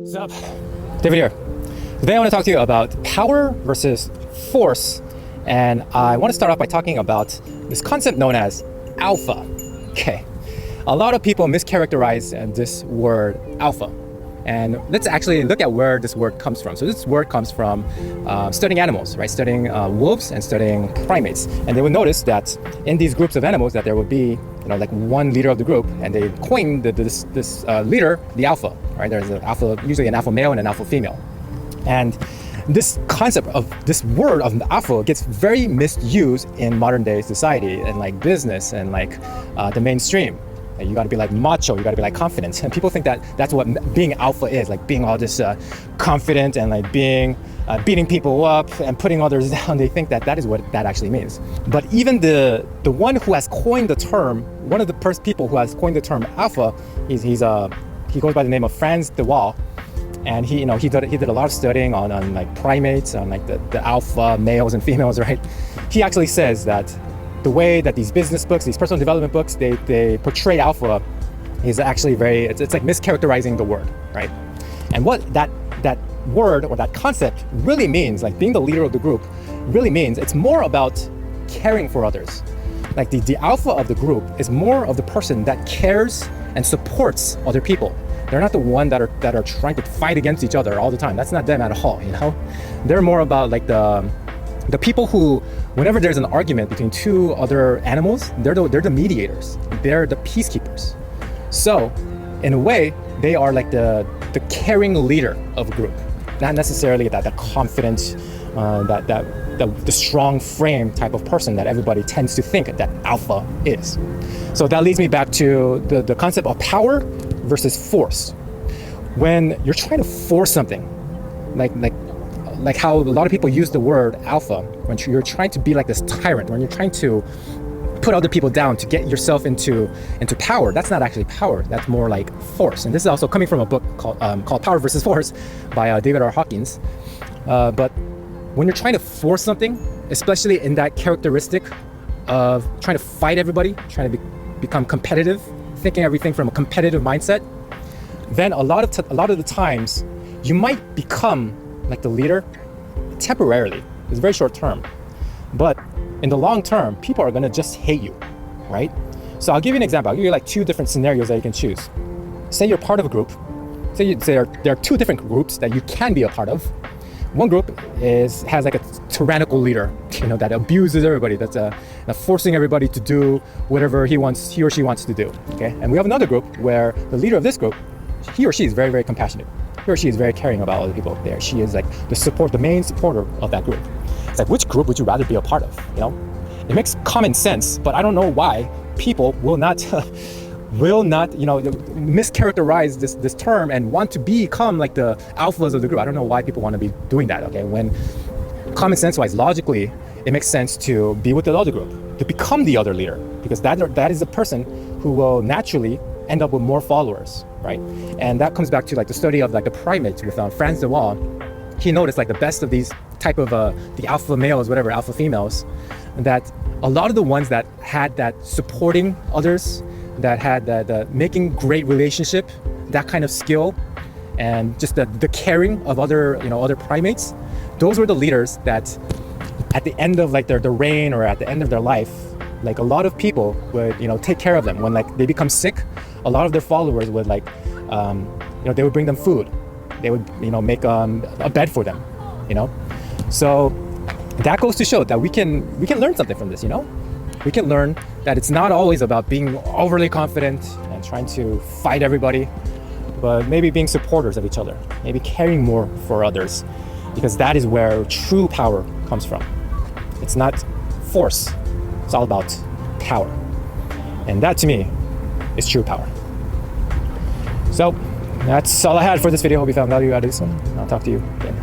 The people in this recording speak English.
What's up? David here. Today I want to talk to you about power versus force, and I want to start off by talking about this concept known as alpha. Okay, a lot of people mischaracterize this word alpha, and let's actually look at where this word comes from. So this word comes from studying animals, right? Studying wolves and studying primates, and they would notice that in these groups of animals that there would be like one leader of the group, and they coined this leader the alpha, right? There's an alpha, usually an alpha male and an alpha female. And this concept of this word of alpha gets very misused in modern day society and like business and like the mainstream. You got to be like macho, you got to be like confident. And people think that that's what being alpha is, like being all this confident and like being beating people up and putting others down. They think that that is what that actually means. But even the one who has coined the term, one of the first people who has coined the term alpha, he goes by the name of Frans de Waal. And he did a lot of studying on like primates, on like the alpha males and females, right? He actually says that the way that these business books, these personal development books, they portray alpha is actually it's like mischaracterizing the word, right? And what that word or that concept really means, like being the leader of the group, really means it's more about caring for others. Like the alpha of the group is more of the person that cares and supports other people. They're not the one that are trying to fight against each other all the time. That's not them at all, They're more about like the people who, whenever there's an argument between two other animals, they're the mediators. They're the peacekeepers. So, in a way, they are like the caring leader of a group, not necessarily that confident, the strong frame type of person that everybody tends to think that alpha is. So that leads me back to the concept of power versus force. When you're trying to force something, like how a lot of people use the word alpha, when you're trying to be like this tyrant, when you're trying to put other people down to get yourself into power, that's not actually power. That's more like force. And this is also coming from a book called Power versus Force by David R. Hawkins. But when you're trying to force something, especially in that characteristic of trying to fight everybody, trying to become competitive, thinking everything from a competitive mindset, then a lot of the times you might become like the leader temporarily. It's very short term, but in the long term, people are gonna just hate you, right? So I'll give you an example. I'll give you like two different scenarios that you can choose. Say you're part of a group. Say there are two different groups that you can be a part of. One group has like a tyrannical leader, that abuses everybody, that's forcing everybody to do whatever he or she wants to do. Okay, and we have another group where the leader of this group, he or she is very, very compassionate. He or she is very caring about other people there. She is like the main supporter of that group. It's like, which group would you rather be a part of? It makes common sense, but I don't know why people will not mischaracterize this term and want to become like the alphas of the group. I don't know why people want to be doing that, okay? When common sense wise, logically, it makes sense to be with the other group, to become the other leader, because that is the person who will naturally end up with more followers, right? And that comes back to like the study of like the primates with Frans de Waal. He noticed like the best of these type of the alpha males, whatever, alpha females, that a lot of the ones that had that supporting others, that had the making great relationship, that kind of skill, and just the caring of other primates, those were the leaders that at the end of like their reign or at the end of their life, like a lot of people would take care of them. When like they become sick, a lot of their followers would like they would bring them food, they would make a bed for them, so that goes to show that we can learn something from this. We can learn that it's not always about being overly confident and trying to fight everybody, but maybe being supporters of each other, maybe caring more for others, because that is where true power comes from. It's not force, it's all about power. And that to me is true power. So that's all I had for this video. Hope you found value out of this one. I'll talk to you again.